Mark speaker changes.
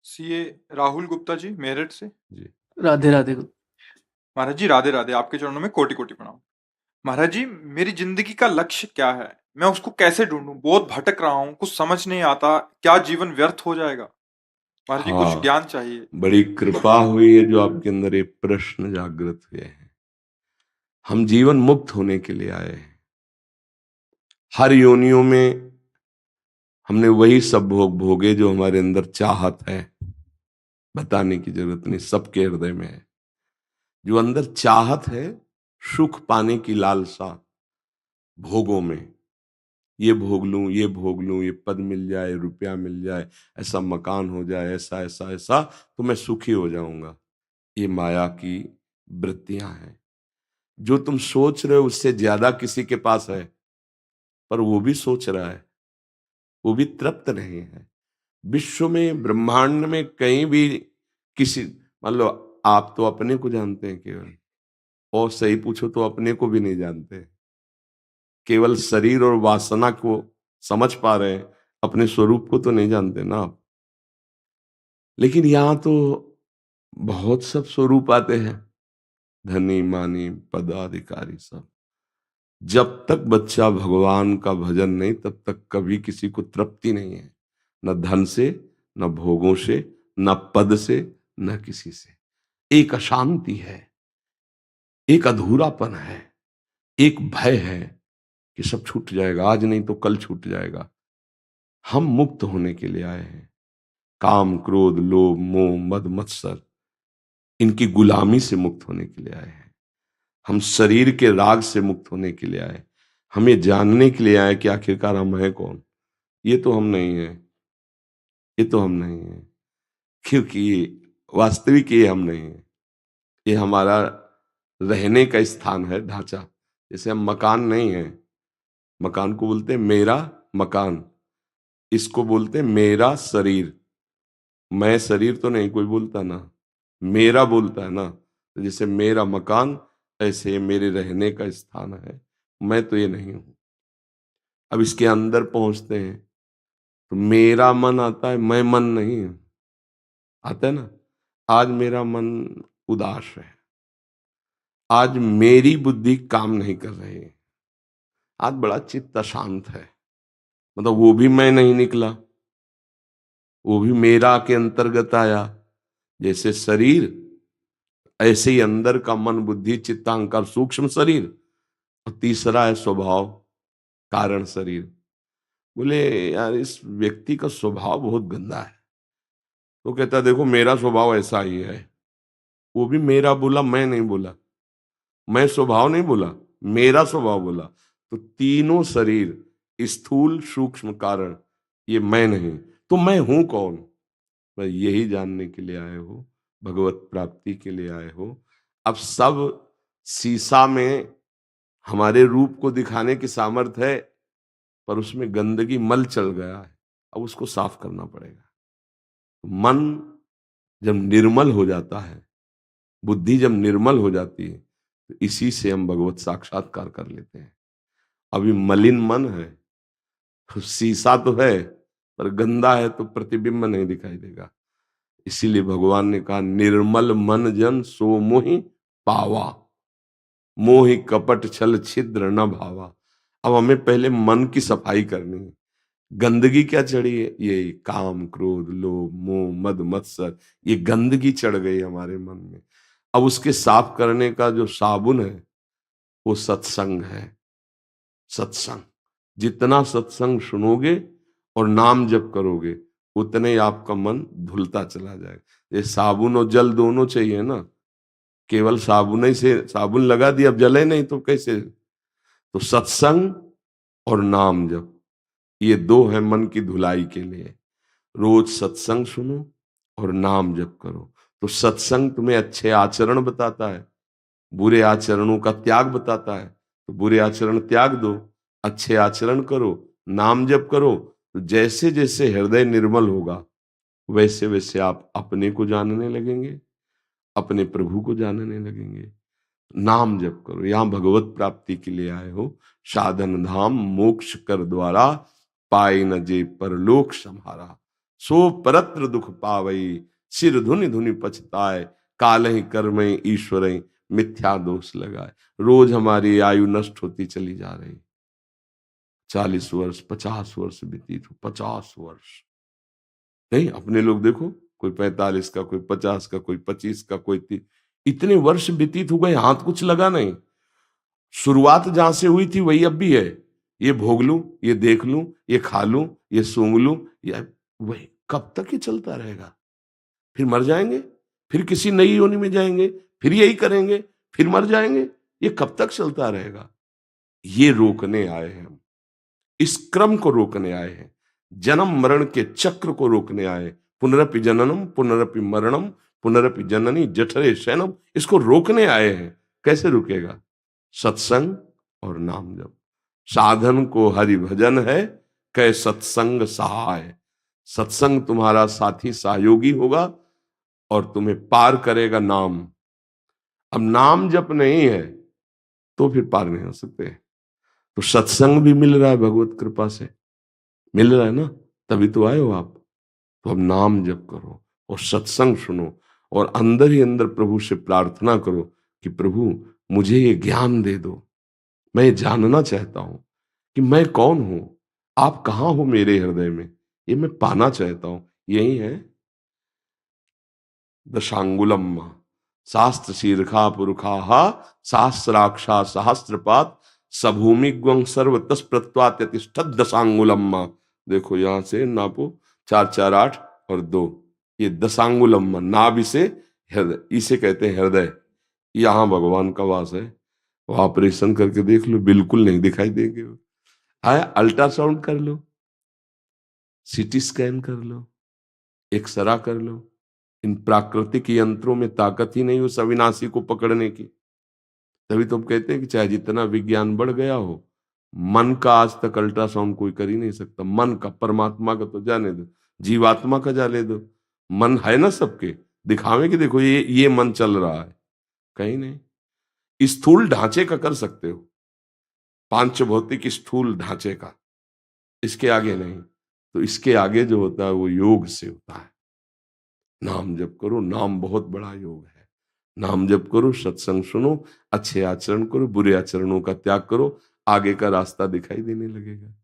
Speaker 1: CA Rahul Gupta ji, Meerut से।
Speaker 2: जी।
Speaker 3: राधे राधे।
Speaker 1: महाराज जी राधे राधे, आपके चरणों में कोटि कोटि प्रणाम। महाराज जी, मेरी जिंदगी का लक्ष्य क्या है? मैं उसको कैसे ढूंढूं? बहुत भटक रहा हूँ, कुछ समझ नहीं आता। क्या जीवन व्यर्थ हो जाएगा? महाराज जी, कुछ
Speaker 2: हाँ,
Speaker 1: ज्ञान चाहिए।
Speaker 2: बड़ी कृपा हुई है जो आपके अंदर ये प्रश्न जागृत हुए हैं। हम जीवन मुक्त होने के लिए आए हैं। हर योनियों में हमने वही सब भोग भोगे जो हमारे अंदर चाहत है। बताने की जरूरत नहीं, सबके हृदय में है। जो अंदर चाहत है, सुख पाने की लालसा, भोगों में, ये भोग लूं, ये भोग लूं, ये पद मिल जाए, रुपया मिल जाए, ऐसा मकान हो जाए, ऐसा ऐसा ऐसा, तो मैं सुखी हो जाऊंगा। ये माया की वृत्तियां हैं। जो तुम सोच रहे हो उससे ज्यादा किसी के पास है, पर वो भी सोच रहा है, वो भी तृप्त नहीं है। विश्व में, ब्रह्मांड में कहीं भी किसी, मान लो, आप तो अपने को जानते हैं केवल, और सही पूछो तो अपने को भी नहीं जानते। केवल शरीर और वासना को समझ पा रहे हैं, अपने स्वरूप को तो नहीं जानते ना आप। लेकिन यहां तो बहुत सब स्वरूप आते हैं, धनी मानी पदाधिकारी सब। जब तक बच्चा भगवान का भजन नहीं, तब तक कभी किसी को तृप्ति नहीं है। न धन से, न भोगों से, न पद से, न किसी से। एक अशांति है, एक अधूरापन है, एक भय है कि सब छूट जाएगा, आज नहीं तो कल छूट जाएगा। हम मुक्त होने के लिए आए हैं। काम, क्रोध, लोभ, मोह, मद, मत्सर, इनकी गुलामी से मुक्त होने के लिए आए हैं। हम शरीर के राग से मुक्त होने के लिए आए। हम ये जानने के लिए आए कि आखिरकार हम हैं कौन। ये तो हम नहीं है, ये तो हम नहीं है, क्योंकि वास्तविक ये हम नहीं है। ये हमारा रहने का स्थान है, ढांचा। जैसे हम मकान नहीं है, मकान को बोलते हैं मेरा मकान, इसको बोलते हैं मेरा शरीर। मैं शरीर तो नहीं कोई बोलता ना, मेरा बोलता है ना। तो जैसे मेरा मकान, ऐसे ये मेरे रहने का स्थान है। मैं तो ये नहीं हूं। अब इसके अंदर पहुंचते हैं तो मेरा मन आता है, मैं मन नहीं हूं। आता है ना। आज मेरा मन उदास है, आज मेरी बुद्धि काम नहीं कर रही है, आज बड़ा चित्त अशांत है। मतलब वो भी मैं नहीं निकला, वो भी मेरा के अंतर्गत आया। जैसे शरीर, ऐसे ही अंदर का मन, बुद्धि, चित्तांकर, सूक्ष्म शरीर, और तीसरा है स्वभाव, कारण शरीर। बोले यार, इस व्यक्ति का स्वभाव बहुत गंदा है। तो कहता देखो मेरा स्वभाव ऐसा ही है। वो भी मेरा बोला, मैं नहीं बोला। मैं स्वभाव नहीं बोला, मेरा स्वभाव बोला। तो तीनों शरीर, स्थूल सूक्ष्म कारण, ये मैं नहीं। तो मैं हूं कौन? मैं यही जानने के लिए आए हो, भगवत प्राप्ति के लिए आए हो। अब सब शीशा में हमारे रूप को दिखाने की सामर्थ है, पर उसमें गंदगी, मल चल गया है। अब उसको साफ करना पड़ेगा। मन जब निर्मल हो जाता है, बुद्धि जब निर्मल हो जाती है, तो इसी से हम भगवत साक्षात्कार कर लेते हैं। अभी मलिन मन है, तो शीशा तो है पर गंदा है, तो प्रतिबिंब नहीं दिखाई देगा। इसीलिए भगवान ने कहा, निर्मल मन जन सो मोहि पावा, मोहि कपट छल छिद्र न भावा। अब हमें पहले मन की सफाई करनी है। गंदगी क्या चढ़ी है? ये काम, क्रोध, लोभ, मोह, मद, मत्सर, ये गंदगी चढ़ गई हमारे मन में। अब उसके साफ करने का जो साबुन है, वो सत्संग है। सत्संग, जितना सत्संग सुनोगे और नाम जप करोगे, उतने ही आपका मन धुलता चला जाएगा। ये साबुन और जल दोनों चाहिए ना। केवल साबुन ही से, साबुन लगा दिया अब जले नहीं तो कैसे? तो सत्संग और नाम जप, ये दो है मन की धुलाई के लिए। रोज सत्संग सुनो और नाम जप करो। तो सत्संग तुम्हें अच्छे आचरण बताता है, बुरे आचरणों का त्याग बताता है। तो बुरे आचरण त्याग दो, अच्छे आचरण करो, नाम जप करो। तो जैसे जैसे हृदय निर्मल होगा, वैसे वैसे आप अपने को जानने लगेंगे, अपने प्रभु को जानने लगेंगे। नाम जप करो। यहां भगवत प्राप्ति के लिए आए हो। साधन धाम मोक्ष कर द्वारा, पाए न जे परलोक सम्हारा। सो परत्र दुख पावई, सिर धुनि धुनि पछताए, कालहि कर्मय ईश्वर मिथ्या दोष लगाए। रोज हमारी आयु नष्ट होती चली जा रही। 40 वर्ष, 50 वर्ष व्यतीत हो, 50 वर्ष नहीं, अपने लोग देखो, कोई 45 का, कोई 50 का, कोई 25 का, कोई 30। इतने वर्ष व्यतीत हो गए, हाथ कुछ लगा नहीं। शुरुआत जहां से हुई थी वही अब भी है। ये भोग लूं, ये देख लूं, ये खा लूं, ये सूंघ लूं, ये वही कब तक ये चलता रहेगा? फिर मर जाएंगे, फिर किसी नई योनि में जाएंगे, फिर यही करेंगे, फिर मर जाएंगे। ये कब तक चलता रहेगा? ये रोकने आए हैं हम, इस क्रम को रोकने आए हैं, जन्म मरण के चक्र को रोकने आए। पुनरपि जननम पुनरपि मरणम पुनरपि जननी जठरे शयनम, इसको रोकने आए हैं। कैसे रुकेगा? सत्संग और नाम जप। साधन को हरि भजन है, कै सत्संग सहाय। सत्संग तुम्हारा साथी सहयोगी होगा और तुम्हें पार करेगा नाम। अब नाम जप नहीं है तो फिर पार नहीं हो सकते। तो सत्संग भी मिल रहा है भगवत कृपा से, मिल रहा है ना, तभी तो आए हो आप। तो अब नाम जप करो और सत्संग सुनो और अंदर ही अंदर प्रभु से प्रार्थना करो कि प्रभु मुझे ये ज्ञान दे दो। मैं जानना चाहता हूं कि मैं कौन हूं, आप कहां हो मेरे हृदय में, ये मैं पाना चाहता हूं। यही है दशांगुलम, शास्त्र शीर्षा पुरुषा सहस्राक्षा सहस्त्रपात सभूमि ग्वं सर्व तस्प्रत्वात्यतिष्ठत दशांगुलम। देखो यहां से नापो, 4 4 8 और 2, ये दशांगुलम नाभि से हृदय, इसे कहते हैं हृदय। यहां भगवान का वास है। वो ऑपरेशन करके देख लो, बिल्कुल नहीं दिखाई देंगे। आया, अल्ट्रासाउंड कर लो, सीटी स्कैन कर लो, एक्सरा कर लो। इन प्राकृतिक यंत्रों में ताकत ही नहीं उस अविनाशी को पकड़ने की। तभी तो हम कहते हैं कि चाहे जितना विज्ञान बढ़ गया हो, मन का आज तक अल्ट्रासाउंड कोई कर ही नहीं सकता। मन का, परमात्मा का तो जाने दो, जीवात्मा का जाने दो। मन है ना सबके, दिखावे कि देखो ये मन चल रहा है, कहीं नहीं। स्थूल ढांचे का कर सकते हो, पांच भौतिक स्थूल ढांचे का, इसके आगे नहीं। तो इसके आगे जो होता है वो योग से होता है। नाम जप करो, नाम बहुत बड़ा योग है। नाम जप करो, सत्संग सुनो, अच्छे आचरण करो, बुरे आचरणों का त्याग करो, आगे का रास्ता दिखाई देने लगेगा।